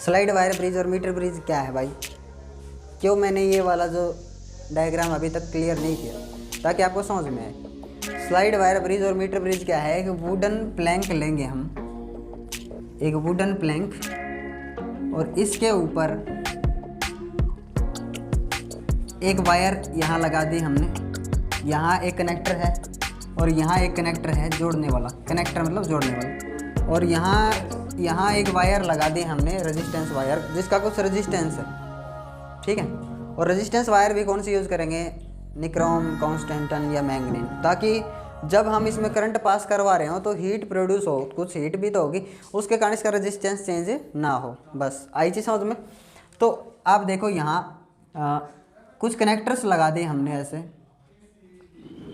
Slide wire bridge और metre bridge क्या है भाई? क्यों मैंने ये वाला जो डायग्राम अभी तक क्लियर नहीं किया ताकि आपको समझ में आए। स्लाइड वायर ब्रिज और मीटर ब्रिज क्या है? एक वुडन प्लैंक लेंगे हम, एक वुडन प्लैंक, और इसके ऊपर एक वायर यहाँ लगा दी हमने। यहाँ एक कनेक्टर है और यहाँ एक कनेक्टर है जोड़ने वाला, कनेक्टर मतलब जोड़ने वाला, और यहाँ एक वायर लगा दी हमने, रेजिस्टेंस वायर, जिसका कुछ रेजिस्टेंस है, ठीक है। और रेजिस्टेंस वायर भी कौन सी यूज़ करेंगे? निक्रोम, कॉन्स्टेंटन या मैंगनीन, ताकि जब हम इसमें करंट पास करवा रहे हो तो हीट प्रोड्यूस हो, कुछ हीट भी तो होगी, उसके कारण इसका रेजिस्टेंस चेंज ना हो। बस आई चीज़ समझ में। तो आप देखो यहाँ कुछ कनेक्टर्स लगा दिए हमने ऐसे,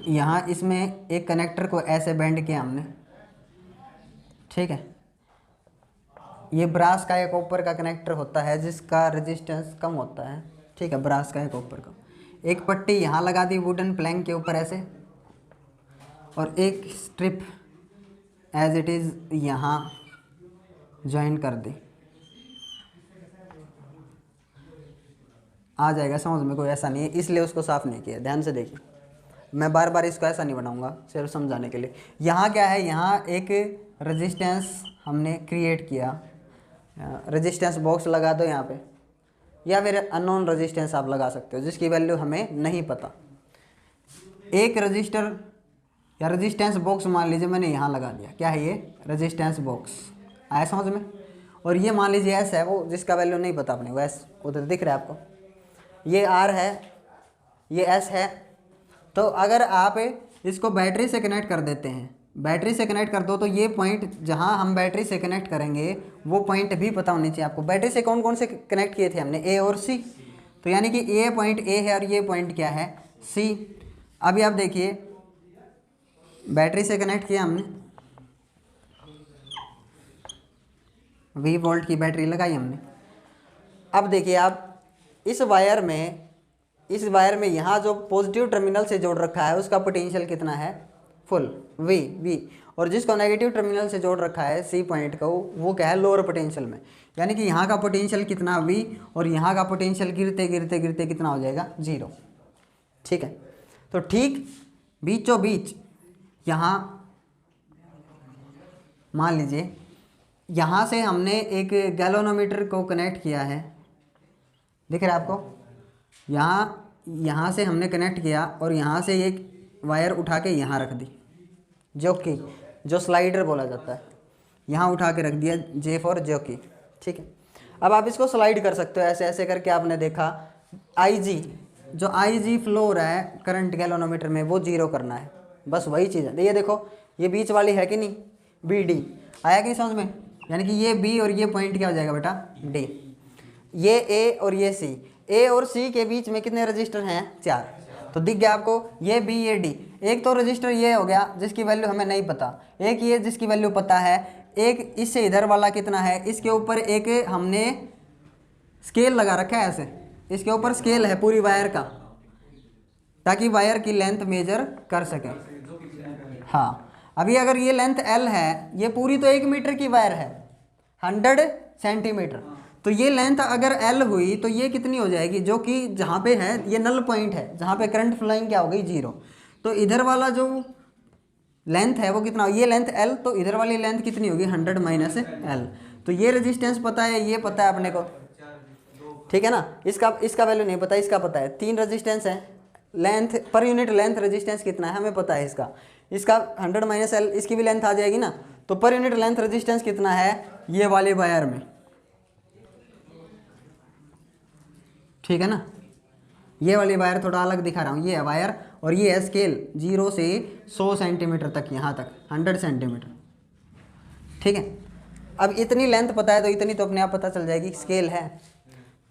यहाँ इसमें एक कनेक्टर को ऐसे बेंड किया हमने, ठीक है। ये ब्रास का या कॉपर का कनेक्टर होता है जिसका रेजिस्टेंस कम होता है, ठीक है, ब्रास का या कॉपर का। एक पट्टी यहाँ लगा दी वुडन प्लैंक के ऊपर ऐसे, और एक स्ट्रिप एज इट इज़ यहाँ ज्वाइन कर दी। आ जाएगा समझ में, कोई ऐसा नहीं है, इसलिए उसको साफ़ नहीं किया। ध्यान से देखिए, मैं बार बार इसको ऐसा नहीं बनाऊंगा, सिर्फ समझाने के लिए। यहाँ क्या है? यहाँ एक रेजिस्टेंस हमने क्रिएट किया, रेजिस्टेंस बॉक्स लगा दो यहाँ पे, या फिर अननोन रेजिस्टेंस आप लगा सकते हो जिसकी वैल्यू हमें नहीं पता। एक रजिस्टर या रेजिस्टेंस बॉक्स मान लीजिए मैंने यहाँ लगा दिया, क्या है ये? Resistance box. आया समझ में? और ये मान लीजिए एस है, वो जिसका वैल्यू नहीं पता अपने को, एस उधर दिख रहा है आपको, ये आर है, ये एस है। तो अगर आप इसको बैटरी से कनेक्ट कर देते हैं, बैटरी से कनेक्ट कर दो, तो ये पॉइंट जहाँ हम बैटरी से कनेक्ट करेंगे वो पॉइंट भी पता होनी चाहिए आपको। बैटरी से कौन कौन से कनेक्ट किए थे हमने? ए और सी। तो यानी कि ये पॉइंट ए है और ये पॉइंट क्या है? सी। अभी आप देखिए, बैटरी से कनेक्ट किया हमने, 20 वोल्ट की बैटरी लगाई हमने। अब देखिए आप इस वायर में यहाँ जो पॉजिटिव टर्मिनल से जोड़ रखा है उसका पोटेंशियल कितना है? Full V. और जिसको नेगेटिव टर्मिनल से जोड़ रखा है सी पॉइंट को, वो क्या है? लोअर पोटेंशियल में। यानी कि यहाँ का पोटेंशियल कितना? वी, और यहाँ का पोटेंशियल गिरते गिरते गिरते कितना हो जाएगा? 0, ठीक है। तो ठीक बीचों बीच यहाँ मान लीजिए, यहाँ से हमने एक गैल्वेनोमीटर को कनेक्ट किया है, दिख रहा है आपको? यहाँ से हमने कनेक्ट किया और यहाँ से एक वायर उठा के यहाँ रख दी, जो स्लाइडर बोला जाता है, यहाँ उठा के रख दिया, जे फॉर जॉकी, ठीक है। अब आप इसको स्लाइड कर सकते हो ऐसे ऐसे करके। आपने देखा जो आईजी फ्लो हो रहा है करंट गैल्वेनोमीटर में, वो 0 करना है, बस वही चीज़ है। ये देखो, ये बीच वाली है कि नहीं? B D. आया कि समझ में? यानी कि ये बी और ये पॉइंट क्या हो जाएगा बेटा? डी। ये ए और ये सी, ए और सी के बीच में कितने रजिस्टर हैं? 4। तो दिख गया आपको, ये बी ये डी। एक तो रजिस्टर ये हो गया जिसकी वैल्यू हमें नहीं पता, एक ये जिसकी वैल्यू पता है, एक इससे इधर वाला कितना है, इसके ऊपर एक हमने स्केल लगा रखा है ऐसे, इसके ऊपर स्केल है पूरी वायर का, ताकि वायर की लेंथ मेजर कर सकें। हाँ, अभी अगर ये लेंथ एल है, ये पूरी तो 1 मीटर की वायर है, 100 सेंटीमीटर। तो ये लेंथ अगर एल हुई तो ये कितनी हो जाएगी? जो कि जहाँ पे है ये नल पॉइंट है, जहाँ पे करंट फ्लोइंग क्या हो गई? 0। तो इधर वाला जो लेंथ है वो कितना? ये लेंथ एल, तो इधर वाली लेंथ कितनी होगी? 100 माइनस एल। तो ये रेजिस्टेंस पता है, ये पता है अपने को, ठीक है ना। इसका वैल्यू नहीं पता, इसका पता है। 3 रेजिस्टेंस है, length per unit length resistance कितना है हमें पता है। इसका 100 माइनस एल, इसकी भी लेंथ आ जाएगी ना। तो पर यूनिट लेंथ रेजिस्टेंस कितना है ये वाले वायर में, ठीक है ना। ये वाली वायर थोड़ा अलग दिखा रहा हूँ, ये है वायर और ये है स्केल 0 से 100 सेंटीमीटर तक, यहाँ तक 100 सेंटीमीटर, ठीक है। अब इतनी लेंथ पता है तो इतनी तो अपने आप पता चल जाएगी, स्केल है।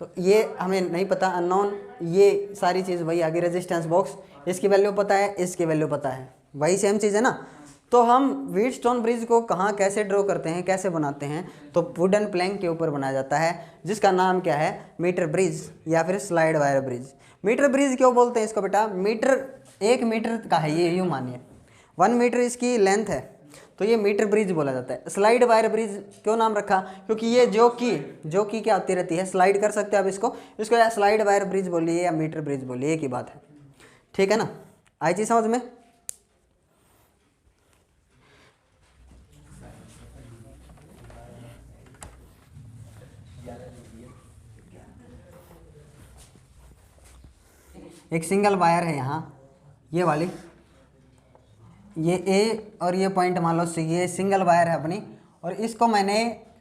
तो ये हमें नहीं पता, अननोन, ये सारी चीज़ वही आ गई। रेजिस्टेंस बॉक्स, इसकी वैल्यू पता है, इसकी वैल्यू पता है, वही सेम चीज़ है ना। तो हम व्हीटस्टोन ब्रिज को कहाँ कैसे ड्रॉ करते हैं, कैसे बनाते हैं? तो वुडन प्लैंक के ऊपर बनाया जाता है, जिसका नाम क्या है? मीटर ब्रिज या फिर slide wire bridge. Metre bridge क्यों बोलते हैं इसको बेटा? मीटर 1 मीटर का है ये, यूँ मानिए 1 मीटर इसकी लेंथ है। तो ये मीटर ब्रिज बोला जाता है। स्लाइड वायर ब्रिज क्यों नाम रखा, क्योंकि ये जो की क्या होती रहती है, स्लाइड कर सकते हैं आप इसको या स्लाइड वायर ब्रिज बोलिए या मीटर ब्रिज बोलिए, एक ही बात है, ठीक है ना। आई चीज समझ में। एक सिंगल वायर है यहाँ, ये वाली, ये ए और ये पॉइंट मान लो सी, ये सिंगल वायर है अपनी, और इसको मैंने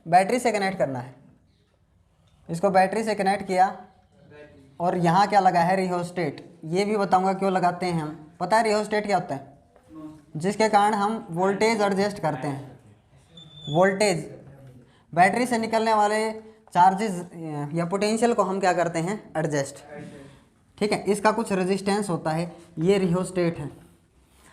बैटरी से कनेक्ट करना है। इसको बैटरी से कनेक्ट किया और यहाँ क्या लगा है, रिहोस्टेट। ये भी बताऊंगा क्यों लगाते हैं हम। पता है रिहोस्टेट क्या होता है? जिसके कारण हम वोल्टेज एडजस्ट करते हैं। वोल्टेज, बैटरी से निकलने वाले चार्जेस या पोटेंशियल को हम क्या करते हैं, एडजस्ट, ठीक है। इसका कुछ रेजिस्टेंस होता है, ये रिहोस्टेट है।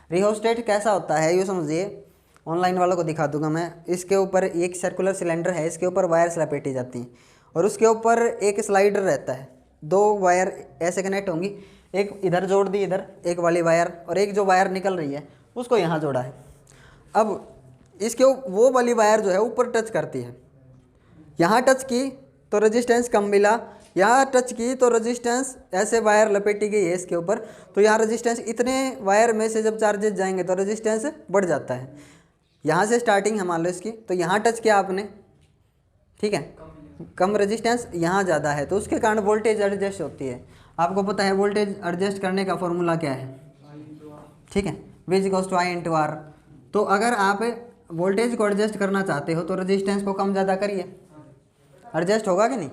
रिहोस्टेट कैसा होता है ये समझिए, ऑनलाइन वालों को दिखा दूंगा मैं। इसके ऊपर एक सर्कुलर सिलेंडर है, इसके ऊपर वायर्स लपेटी जाती हैं और उसके ऊपर एक स्लाइडर रहता है। दो वायर ऐसे कनेक्ट होंगी, एक इधर जोड़ दी इधर एक वाली वायर, और एक जो वायर निकल रही है उसको यहाँ जोड़ा है। अब इसके वो वाली वायर जो है ऊपर टच करती है, यहाँ टच की तो रेजिस्टेंस कम मिला, यहाँ टच की तो रेजिस्टेंस, ऐसे वायर लपेटी गई है इसके ऊपर, तो यहाँ रेजिस्टेंस, इतने वायर में से जब चार्जेस जाएंगे तो रेजिस्टेंस बढ़ जाता है। यहाँ से स्टार्टिंग है मान लो इसकी, तो यहाँ टच किया आपने, ठीक है, कम रेजिस्टेंस, यहाँ ज़्यादा है, तो उसके कारण वोल्टेज एडजस्ट होती है। आपको पता है वोल्टेज एडजस्ट करने का फॉर्मूला क्या है, ठीक है, V = I/R। तो अगर आप वोल्टेज को एडजस्ट करना चाहते हो तो रेजिस्टेंस को कम ज़्यादा करिए, एडजस्ट होगा कि नहीं।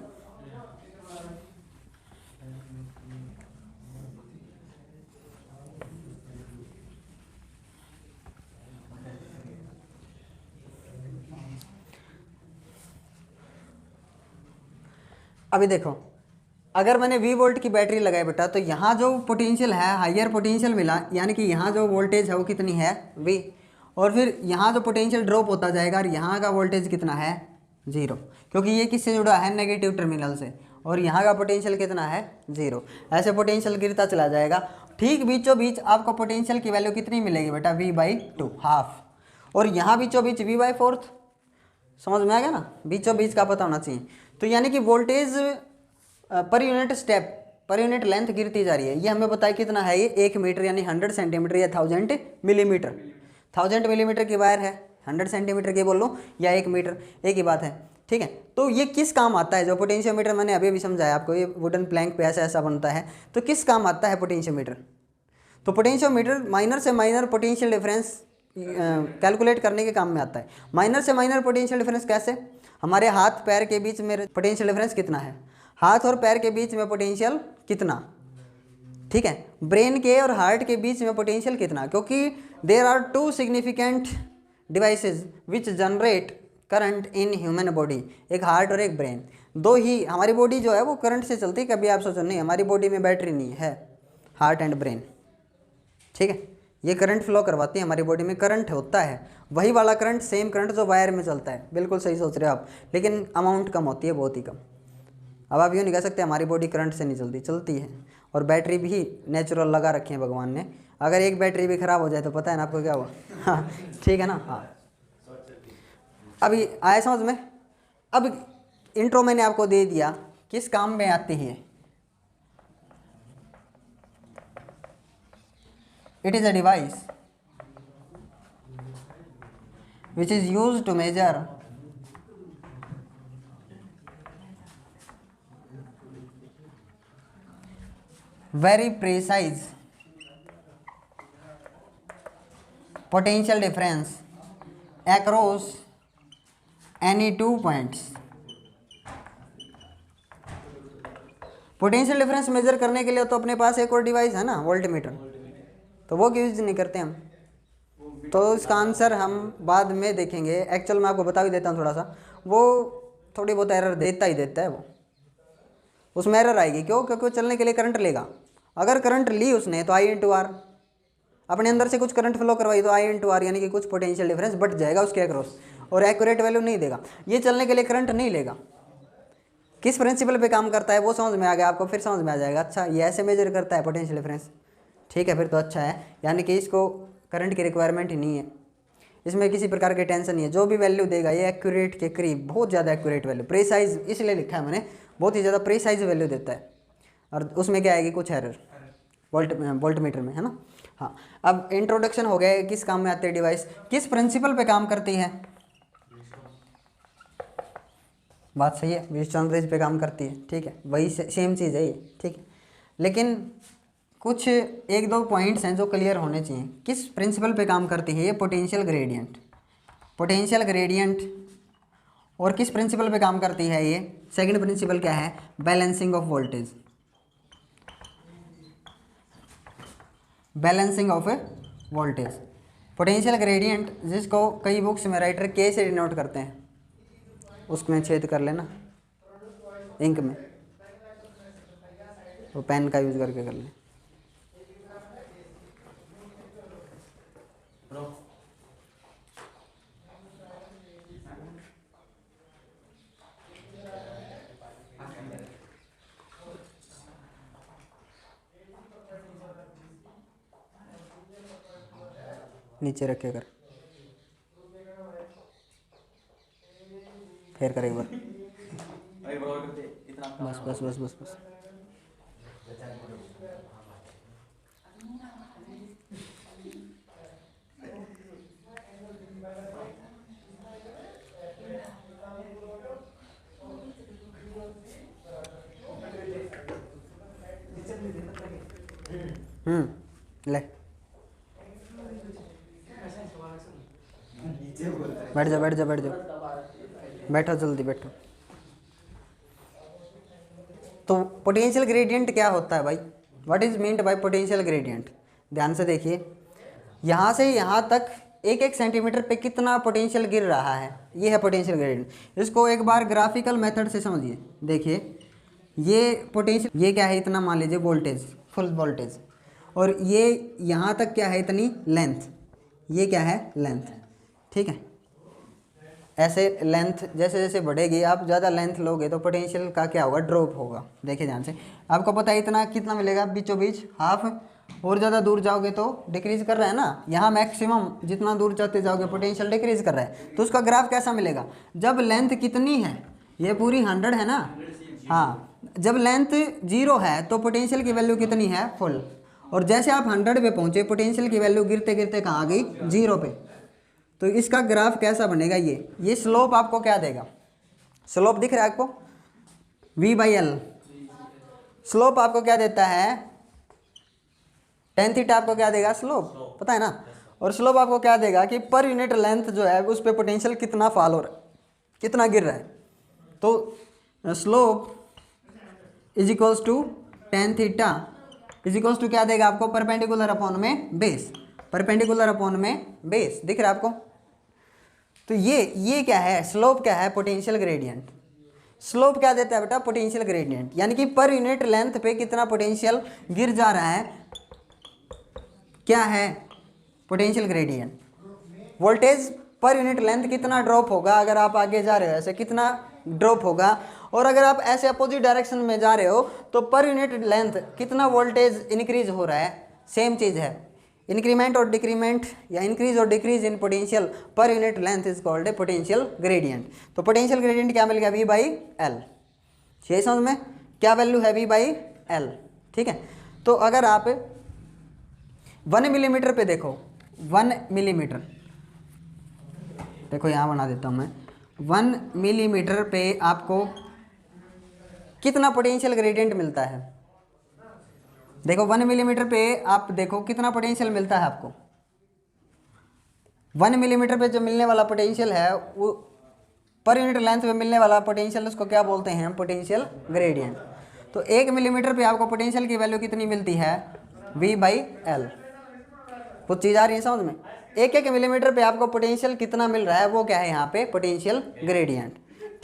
अभी देखो, अगर मैंने V वोल्ट की बैटरी लगाई बेटा, तो यहाँ जो पोटेंशियल है हाइयर पोटेंशियल मिला, यानी कि यहाँ जो वोल्टेज है वो कितनी है, V, और फिर यहाँ जो पोटेंशियल ड्रॉप होता जाएगा और यहाँ का वोल्टेज कितना है, 0, क्योंकि ये किससे जुड़ा है, नेगेटिव टर्मिनल से, और यहाँ का पोटेंशियल कितना है, 0। ऐसे पोटेंशियल गिरता चला जाएगा। ठीक बीचों बीच आपको पोटेंशियल की वैल्यू कितनी मिलेगी बेटा, V/2 हाफ, और यहाँ बीचों बीच V/4। समझ में आ गया ना, बीचों बीच का पता होना चाहिए। तो यानी कि voltage per unit step, per unit length गिरती जा रही है। ये हमें बताया कितना है, ये 1 मीटर यानी 100 सेंटीमीटर या 1000 मिलीमीटर। 1000 मिलीमीटर की वायर है, 100 सेंटीमीटर की बोल लो या 1 मीटर, एक ही बात है, ठीक है। तो ये किस काम आता है, जो पोटेंशियोमीटर मैंने अभी भी समझाया आपको, ये वुडन प्लैंक पे ऐसा ऐसा बनता है, तो किस काम आता है पोटेंशियोमीटर। तो पोटेंशियोमीटर माइनर से माइनर पोटेंशियल डिफरेंस कैलकुलेट करने के काम में आता है। माइनर से माइनर पोटेंशियल डिफरेंस कैसे, हमारे हाथ पैर के बीच में पोटेंशियल डिफरेंस कितना है, हाथ और पैर के बीच में पोटेंशियल कितना, ठीक है, ब्रेन के और हार्ट के बीच में पोटेंशियल कितना, क्योंकि there are 2 significant devices which generate current in human body, एक हार्ट और एक ब्रेन। दो ही, हमारी बॉडी जो है वो करंट से चलती है। कभी आप सोचो नहीं हमारी बॉडी में बैटरी नहीं है, हार्ट एंड ब्रेन, ठीक है, ये करंट फ्लो करवाती है, हमारी बॉडी में करंट होता है, वही वाला करंट, सेम करंट जो वायर में चलता है। बिल्कुल सही सोच रहे हो आप, लेकिन अमाउंट कम होती है, बहुत ही कम। अब आप यूँ नहीं कह सकते हमारी बॉडी करंट से नहीं चलती, चलती है, और बैटरी भी नेचुरल लगा रखी है भगवान ने। अगर एक बैटरी भी खराब हो जाए तो पता है ना आपको क्या हुआ, हाँ ठीक है ना। हाँ अभी आया समझ में। अब इंट्रो मैंने आपको दे दिया, किस काम में आती है। It is a device which is used to measure very precise potential difference across any 2 points। Potential difference measure करने के लिए तो अपने पास एक और डिवाइस है ना, वोल्टमीटर, तो वो क्यों यूज नहीं करते हम। तो इसका आंसर हम बाद में देखेंगे। एक्चुअल में आपको बता भी देता हूँ थोड़ा सा, वो थोड़ी बहुत एरर देता ही देता है, वो उसमें एरर आएगी। क्यों, क्योंकि वो चलने के लिए करंट लेगा। अगर करंट ली उसने तो I/R, अपने अंदर से कुछ करंट फ्लो करवाई तो I/R, यानी कि कुछ पोटेंशियल डिफरेंस बढ़ जाएगा उसके अक्रॉस, और एक्यूरेट वैल्यू नहीं देगा। ये चलने के लिए करंट नहीं लेगा। किस प्रिंसिपल पे काम करता है वो समझ में आ गया आपको, फिर समझ में आ जाएगा। अच्छा ये ऐसे मेजर करता है पोटेंशियल डिफरेंस, ठीक है, फिर तो अच्छा है, यानी कि इसको करंट की रिक्वायरमेंट ही नहीं है। इसमें किसी प्रकार की टेंशन नहीं है, जो भी वैल्यू देगा ये एक्यूरेट के करीब, बहुत ज़्यादा एक्यूरेट वैल्यू, प्रेसाइज इसलिए लिखा है मैंने, बहुत ही ज़्यादा प्रेसाइज वैल्यू देता है। और उसमें क्या आएगी, कुछ एरर वोल्ट मीटर में, है ना। हाँ, अब इंट्रोडक्शन हो गया, किस काम में आती है डिवाइस, किस प्रिंसिपल पे काम करती है, बात सही है, व्हीटस्टोन ब्रिज पे काम करती है, ठीक है, वही सेम चीज़ है ये, ठीक है। लेकिन कुछ एक दो पॉइंट्स हैं जो क्लियर होने चाहिए, किस प्रिंसिपल पे काम करती है ये, पोटेंशियल ग्रेडियंट, पोटेंशियल ग्रेडियंट। और किस प्रिंसिपल पे काम करती है ये, सेकंड प्रिंसिपल क्या है, balancing of voltage, balancing of voltage. Potential gradient जिसको कई बुक्स में राइटर के से डिनोट करते हैं, उसमें छेद कर लेना इंक में, वो पेन का यूज़ करके कर लें। नीचे रखे कर, फिर कर एक बार, बस बस बस बस बस। ले बैठ जा बैठ जा बैठ जा, बैठो जल्दी बैठो। तो पोटेंशियल ग्रेडियंट क्या होता है भाई, what is meant by potential gradient, ध्यान से देखिए, यहाँ से यहाँ तक एक एक सेंटीमीटर पे कितना पोटेंशियल गिर रहा है, ये है पोटेंशियल ग्रेडियंट। इसको एक बार ग्राफिकल मेथड से समझिए, देखिए ये पोटेंशियल, ये क्या है इतना, मान लीजिए वोल्टेज, फुल वोल्टेज, और ये यहाँ तक क्या है इतनी लेंथ, ये क्या है लेंथ, ठीक है। ऐसे लेंथ जैसे जैसे बढ़ेगी, आप ज़्यादा लेंथ लोगे तो पोटेंशियल का क्या होगा, ड्रॉप होगा। देखिए ध्यान से, आपको पता है इतना कितना मिलेगा, बीचों बीच हाफ, और ज़्यादा दूर जाओगे तो डिक्रीज कर रहा है ना, यहाँ मैक्सिमम जितना दूर जाते जाओगे पोटेंशियल डिक्रीज कर रहा है। तो उसका ग्राफ कैसा मिलेगा, जब लेंथ कितनी है, ये पूरी 100 है ना, हाँ, जब लेंथ 0 है तो पोटेंशियल की वैल्यू कितनी है, फुल, और जैसे आप 100 पे पहुँचे पोटेंशियल की वैल्यू गिरते गिरते कहाँ आ गई, 0 पे। तो इसका ग्राफ कैसा बनेगा, ये स्लोप आपको क्या देगा, स्लोप दिख रहा है आपको, V/L, स्लोप आपको क्या देता है, tan थीटा आपको क्या देगा, स्लोप, पता है ना। और स्लोप आपको क्या देगा कि पर यूनिट लेंथ जो है उस पर पोटेंशियल कितना फॉल हो रहा है, कितना गिर रहा है। तो slope is equals to tan theta is equals to क्या देगा आपको, परपेंडिकुलर अपॉन में बेस, परपेंडिकुलर अपॉन में बेस, दिख रहा है आपको। तो ये क्या है, स्लोप क्या है, पोटेंशियल ग्रेडियंट। स्लोप क्या देता है बेटा, पोटेंशियल ग्रेडियंट, यानी कि पर यूनिट लेंथ पे कितना पोटेंशियल गिर जा रहा है, क्या है, potential gradient. Voltage per unit length कितना ड्रॉप होगा, अगर आप आगे जा रहे हो ऐसे कितना ड्रॉप होगा, और अगर आप ऐसे अपोजिट डायरेक्शन में जा रहे हो तो पर यूनिट लेंथ कितना वोल्टेज इंक्रीज हो रहा है, सेम चीज़ है। इंक्रीमेंट और डिक्रीमेंट या इंक्रीज और decrease in potential per unit length is called a potential gradient. तो पोटेंशियल ग्रेडियंट क्या मिल गया, V/L, यही समझ में, क्या वैल्यू है, V/L, ठीक है। तो अगर आप 1 मिलीमीटर पे देखो, 1 मिलीमीटर, देखो यहाँ बना देता हूँ मैं, 1 मिलीमीटर पे आपको कितना पोटेंशियल ग्रेडियंट मिलता है, देखो 1 मिलीमीटर पे आप देखो कितना पोटेंशियल मिलता है आपको। 1 मिलीमीटर पे जो मिलने वाला पोटेंशियल है वो पर यूनिट लेंथ पे मिलने वाला पोटेंशियल, उसको क्या बोलते हैं, पोटेंशियल ग्रेडियंट। तो 1 मिलीमीटर पे आपको पोटेंशियल की वैल्यू कितनी मिलती है, V/L। कुछ चीज़ आ रही है समझ में, 1 मिलीमीटर पे आपको पोटेंशियल कितना मिल रहा है, वो क्या है यहाँ पे, पोटेंशियल ग्रेडियंट,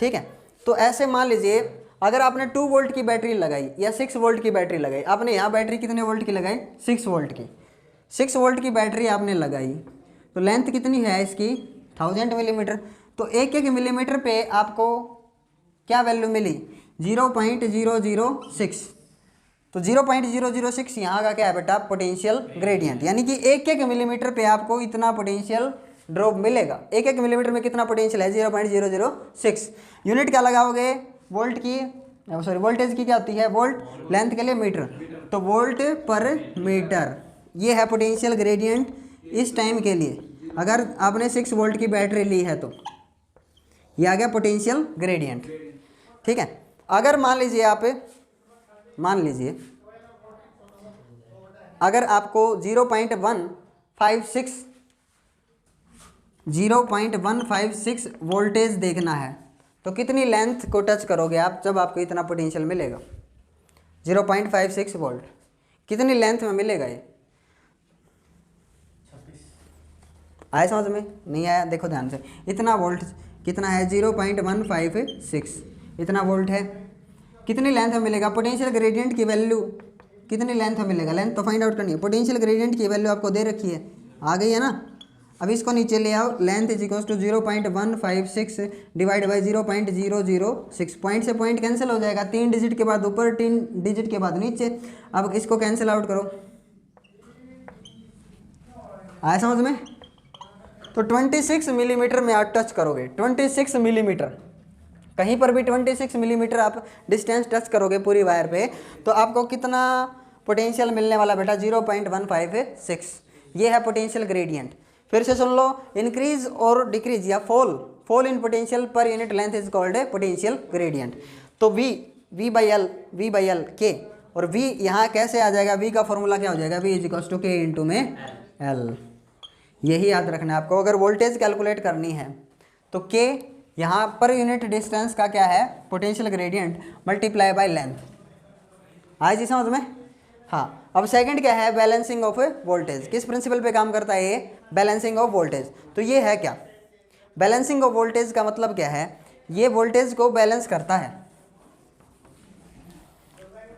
ठीक है। तो ऐसे मान लीजिए अगर आपने 2 वोल्ट की बैटरी लगाई या 6 वोल्ट की बैटरी लगाई, आपने यहाँ बैटरी कितने वोल्ट की लगाई, 6 वोल्ट की, 6 वोल्ट की बैटरी आपने लगाई, तो लेंथ कितनी है इसकी, 1000 मिलीमीटर। तो 1 मिलीमीटर पे आपको क्या वैल्यू मिली, 0.006। तो 0.006 यहाँ का क्या है बेटा, पोटेंशियल ग्रेडियंट, यानी कि 1 मिलीमीटर पे आपको इतना पोटेंशियल ड्रॉप मिलेगा। 1-1 मिलीमीटर में कितना पोटेंशियल है 0.006। यूनिट क्या लगाओगे वोल्ट की, सॉरी वोल्टेज की क्या होती है वोल्ट, लेंथ के लिए मीटर, तो वोल्ट पर मीटर। ये है पोटेंशियल ग्रेडियंट इस टाइम के लिए। अगर आपने 6 वोल्ट की बैटरी ली है तो ये आ गया पोटेंशियल ग्रेडियंट। ठीक है, अगर मान लीजिए अगर आपको 0.156 वोल्टेज देखना है तो कितनी लेंथ को टच करोगे आप जब आपको इतना पोटेंशियल मिलेगा 0.56 वोल्ट, कितनी लेंथ में मिलेगा ये? आया समझ में? नहीं आया? देखो ध्यान से, इतना वोल्ट कितना है 0.156, इतना वोल्ट है, कितनी लेंथ में मिलेगा? पोटेंशियल ग्रेडियंट की वैल्यू कितनी लेंथ में मिलेगा, लेंथ तो फाइंड आउट करनी है। पोटेंशियल ग्रेडियंट की वैल्यू आपको दे रखी है, आ गई है ना। अब इसको नीचे ले आओ, length is equals to 0.156 divide by 0.006। Point से पॉइंट कैंसिल हो जाएगा, 3 डिजिट के बाद ऊपर 3 डिजिट के बाद नीचे। अब इसको कैंसिल आउट करो, आया समझ में? तो 26 मिलीमीटर में आप टच करोगे, 26 मिलीमीटर, कहीं पर भी 26 मिलीमीटर आप डिस्टेंस टच करोगे पूरी वायर पे, तो आपको कितना पोटेंशियल मिलने वाला बेटा 0.156। ये है पोटेंशियल ग्रेडियंट। फिर से सुन लो, इंक्रीज और डिक्रीज या fall in potential per unit length is called a potential gradient. तो V बाई एल के, और V यहाँ कैसे आ जाएगा, V का फॉर्मूला क्या हो जाएगा, V इज इक्वल्स टू के इंटू में L। यही याद रखना है आपको। अगर वोल्टेज कैलकुलेट करनी है तो K यहाँ पर यूनिट डिस्टेंस का क्या है potential gradient multiply by length. आए जी समझ में? हाँ। अब सेकंड क्या है, बैलेंसिंग ऑफ वोल्टेज। किस प्रिंसिपल पे काम करता है ये, बैलेंसिंग ऑफ वोल्टेज। तो ये है क्या, बैलेंसिंग ऑफ वोल्टेज का मतलब क्या है, ये वोल्टेज को बैलेंस करता है।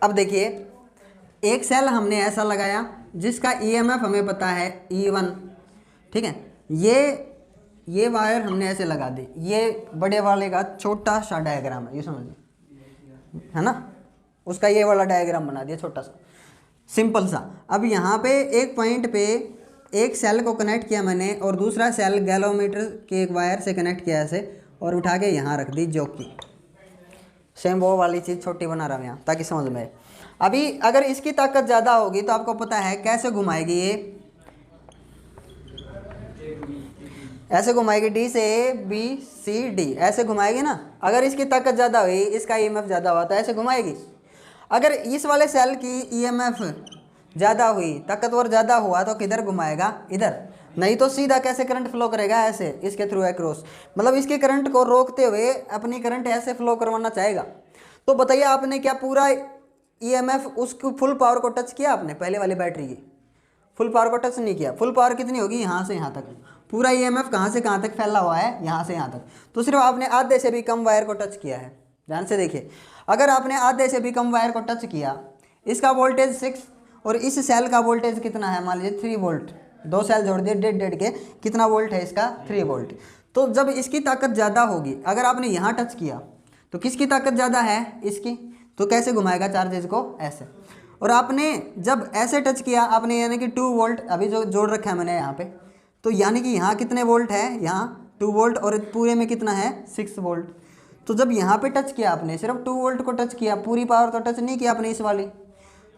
अब देखिए, एक सेल हमने ऐसा लगाया जिसका ईएमएफ हमें पता है E1, ठीक है। ये वायर हमने ऐसे लगा दी, ये बड़े वाले का छोटा सा डायग्राम है, ये समझिए, है ना। उसका ये वाला डायग्राम बना दिया छोटा सा, सिंपल सा। अब यहाँ पे एक पॉइंट पे एक सेल को कनेक्ट किया मैंने और दूसरा सेल गैलोमीटर के एक वायर से कनेक्ट किया ऐसे, और उठा के यहाँ रख दी जोकी। सेम वो वाली चीज़ छोटी बना रहा हूँ यहाँ ताकि समझ में आए। अभी अगर इसकी ताकत ज़्यादा होगी तो आपको पता है कैसे घुमाएगी, ये ऐसे घुमाएगी, D से A B C D ऐसे घुमाएगी ना। अगर इसकी ताकत ज़्यादा हुई, इसका ईएमएफ ज़्यादा हुआ तो ऐसे घुमाएगी। अगर इस वाले सेल की ईएमएफ ज़्यादा हुई, ताकतवर ज़्यादा हुआ तो किधर घुमाएगा, इधर। नहीं तो सीधा कैसे करंट फ्लो करेगा, ऐसे इसके थ्रू एक्रॉस। मतलब इसके करंट को रोकते हुए अपनी करंट ऐसे फ्लो करवाना चाहेगा। तो बताइए आपने क्या पूरा ईएमएफ उसकी फुल पावर को टच किया आपने, पहले वाली बैटरी की फुल पावर को टच नहीं किया। फुल पावर कितनी होगी, यहाँ से यहाँ तक। पूरा ईएमएफ कहाँ से कहाँ तक फैला हुआ है, यहाँ से यहाँ तक। तो सिर्फ आपने आधे से भी कम वायर को टच किया है। ध्यान से देखिए, अगर आपने आधे से भी कम वायर को टच किया, इसका वोल्टेज 6 और इस सेल का वोल्टेज कितना है, मान लीजिए 3 वोल्ट। 2 सेल जोड़ दिए डेढ़ के, कितना वोल्ट है इसका, 3 वोल्ट। तो जब इसकी ताकत ज़्यादा होगी, अगर आपने यहाँ टच किया तो किसकी ताकत ज़्यादा है, इसकी। तो कैसे घुमाएगा चार्जेस को, ऐसे। और आपने जब ऐसे टच किया आपने, यानी कि 2 वोल्ट अभी जो जोड़ रखा है मैंने यहाँ पे, तो यानी कि यहाँ कितने वोल्ट है, यहाँ 2 वोल्ट, और पूरे में कितना है 6 वोल्ट। तो जब यहाँ पे टच किया आपने, सिर्फ 2 वोल्ट को टच किया, पूरी पावर तो टच नहीं किया आपने इस वाली।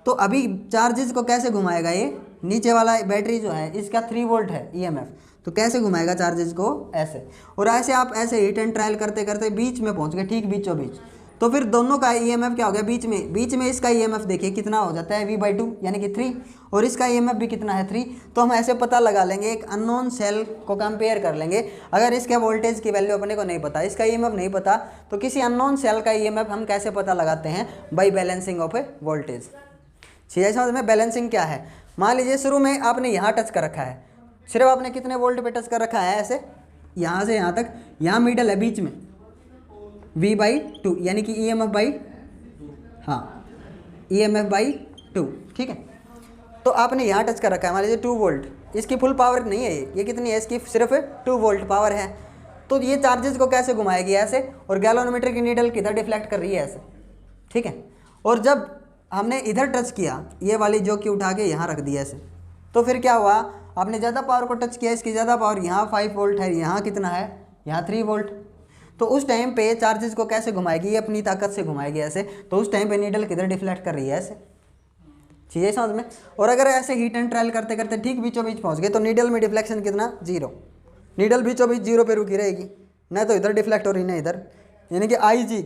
तो अभी चार्जेस को कैसे घुमाएगा, ये नीचे वाला बैटरी जो है इसका 3 वोल्ट है ईएमएफ, तो कैसे घुमाएगा चार्जेस को, ऐसे। और ऐसे आप ऐसे हिट एंड ट्रायल करते करते बीच में पहुँच गए, ठीक बीचों बीच। तो फिर दोनों का ईएमएफ क्या हो गया, बीच में इसका ईएमएफ देखिए कितना हो जाता है, V/2 यानी कि 3, और इसका ईएमएफ भी कितना है 3। तो हम ऐसे पता लगा लेंगे, एक अननोन सेल को कंपेयर कर लेंगे। अगर इसके वोल्टेज की वैल्यू अपने को नहीं पता, इसका ईएमएफ नहीं पता, तो किसी अननोन सेल का ईएमएफ हम कैसे पता लगाते हैं, बाई बैलेंसिंग ऑफ वोल्टेज। ठीक है, समझ में बैलेंसिंग क्या है। मान लीजिए शुरू में आपने यहाँ टच कर रखा है, सिर्फ आपने कितने वोल्ट पे टच कर रखा है, ऐसे यहाँ से यहाँ तक, यहाँ मिडल है बीच में V/2 यानी कि EMF/2, ठीक है। तो आपने यहाँ टच कर रखा है, मान लीजिए 2 वोल्ट, इसकी फुल पावर नहीं है ये कितनी है, इसकी सिर्फ 2 वोल्ट पावर है। तो ये चार्जेस को कैसे घुमाएगी, ऐसे, और गैलोमीटर की नीडल किधर डिफ्लेक्ट कर रही है, ऐसे, ठीक है। और जब हमने इधर टच किया, ये वाली जो कि उठा के यहाँ रख दी ऐसे, तो फिर क्या हुआ, आपने ज़्यादा पावर को टच किया, इसकी ज़्यादा पावर, यहाँ 5 वोल्ट है, यहाँ कितना है, यहाँ 3 वोल्ट। तो उस टाइम पे चार्जेस को कैसे घुमाएगी, ये अपनी ताकत से घुमाएगी ऐसे, तो उस टाइम पे नीडल किधर डिफ्लेक्ट कर रही है, ऐसे। चीज़ें समझ में। और अगर ऐसे हीट एंड ट्रायल करते करते ठीक बीचों बीच पहुँच गए तो नीडल में डिफ्लेक्शन कितना, 0। नीडल बीचों बीच 0 पे रुकी रहेगी, न तो इधर डिफ्लेक्ट हो रही ना इधर, यानी कि IG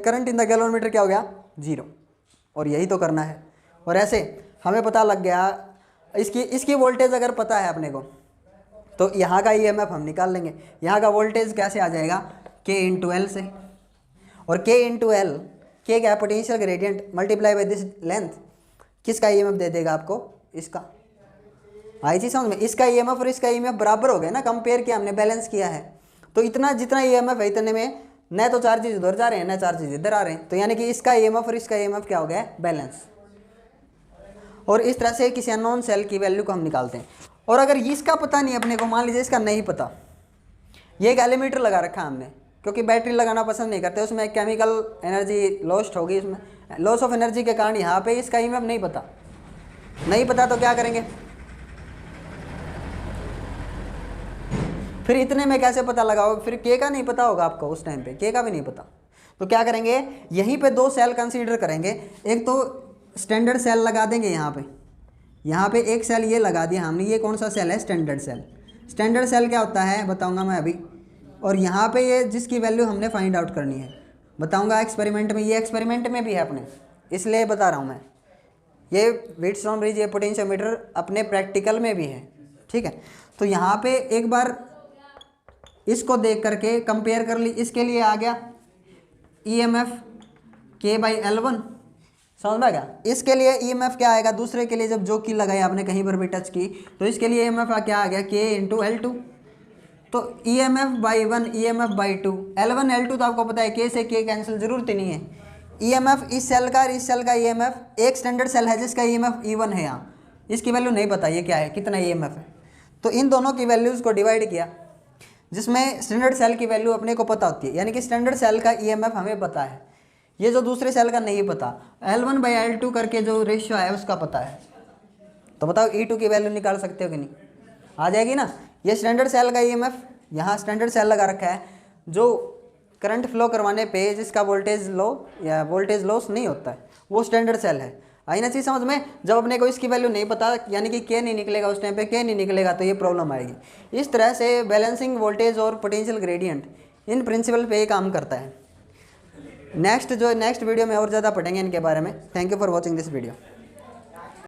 current in the galvanometer क्या हो गया, 0। और यही तो करना है। और ऐसे हमें पता लग गया, इसकी वोल्टेज अगर पता है अपने को, तो यहाँ का EMF हम निकाल लेंगे। यहाँ का वोल्टेज कैसे आ जाएगा, K × L से। और K × L, K क्या potential gradient multiply by this length, किसका EMF दे देगा आपको, इसका। आई चीज समझ में। इसका EMF और इसका EMF बराबर हो गए ना, कंपेयर किया हमने, बैलेंस किया है। तो इतना जितना EMF है इतने में न तो चार्जेस उधर जा रहे हैं, न चार्जेस इधर आ रहे हैं, तो यानी कि इसका EMF और इसका EMF क्या हो गया, बैलेंस। और इस तरह से किसी अननोन सेल की वैल्यू को हम निकालते हैं। और अगर इसका पता नहीं अपने को, मान लीजिए इसका नहीं पता, ये एक एलीमीटर लगा रखा हमने, क्योंकि बैटरी लगाना पसंद नहीं करते, उसमें केमिकल एनर्जी लॉस्ट होगी, इसमें लॉस ऑफ एनर्जी के कारण यहाँ पे इसका EMF नहीं पता। नहीं पता तो क्या करेंगे, फिर इतने में कैसे पता लगाओगे, फिर K का नहीं पता होगा आपको उस टाइम पे, K का भी नहीं पता। तो क्या करेंगे, यहीं पे 2 सेल कंसीडर करेंगे। एक तो स्टैंडर्ड सेल लगा देंगे यहाँ पे एक सेल ये लगा दिया हमने, ये कौन सा सेल है, स्टैंडर्ड सेल। स्टैंडर्ड सेल क्या होता है बताऊंगा मैं अभी। और यहाँ पे ये जिसकी वैल्यू हमने फाइंड आउट करनी है बताऊंगा एक्सपेरिमेंट में, ये एक्सपेरिमेंट में भी है अपने, इसलिए बता रहा हूँ मैं। ये व्हीटस्टोन ब्रिज, ये पोटेंशियोमीटर अपने प्रैक्टिकल में भी है, ठीक है। तो यहाँ पे एक बार इसको देख करके कंपेयर कर ली, इसके लिए आ गया EMF K/L1, समझ में आ गया। इसके लिए EMF क्या आएगा, दूसरे के लिए जब जो की लगाई आपने कहीं पर भी टच की, तो इसके लिए EMF क्या आ गया, K × L2। तो EMF/1 EMF/2, L1 L2 तो आपको पता है, K से K कैंसिल, जरूरत ही नहीं है। EMF इस सेल का और इस सेल का EMF, एक स्टैंडर्ड सेल है जिसका EMF E1 है, यहाँ इसकी वैल्यू नहीं पता ये क्या है, कितना EMF है। तो इन दोनों की वैल्यूज़ को डिवाइड किया, जिसमें स्टैंडर्ड सेल की वैल्यू अपने को पता होती है, यानी कि स्टैंडर्ड सेल का EMF हमें पता है, ये जो दूसरे सेल का नहीं पता। L1/L2 करके जो रेशियो है उसका पता है। तो बताओ E2 की वैल्यू निकाल सकते हो कि नहीं, आ जाएगी ना। ये स्टैंडर्ड सेल का EMF, यहाँ स्टैंडर्ड सेल लगा रखा है, जो करंट फ्लो करवाने पे जिसका वोल्टेज लो या वोल्टेज लॉस नहीं होता है, वो स्टैंडर्ड सेल है। आई ना चीज़ समझ में। जब अपने को इसकी वैल्यू नहीं पता, यानी कि K नहीं निकलेगा, उस टाइम पे K नहीं निकलेगा, तो ये प्रॉब्लम आएगी। इस तरह से बैलेंसिंग वोल्टेज और पोटेंशियल ग्रेडियंट इन प्रिंसिपल पे ही काम करता है। नेक्स्ट वीडियो में और ज़्यादा पढ़ेंगे इनके बारे में। Thank you for watching this video.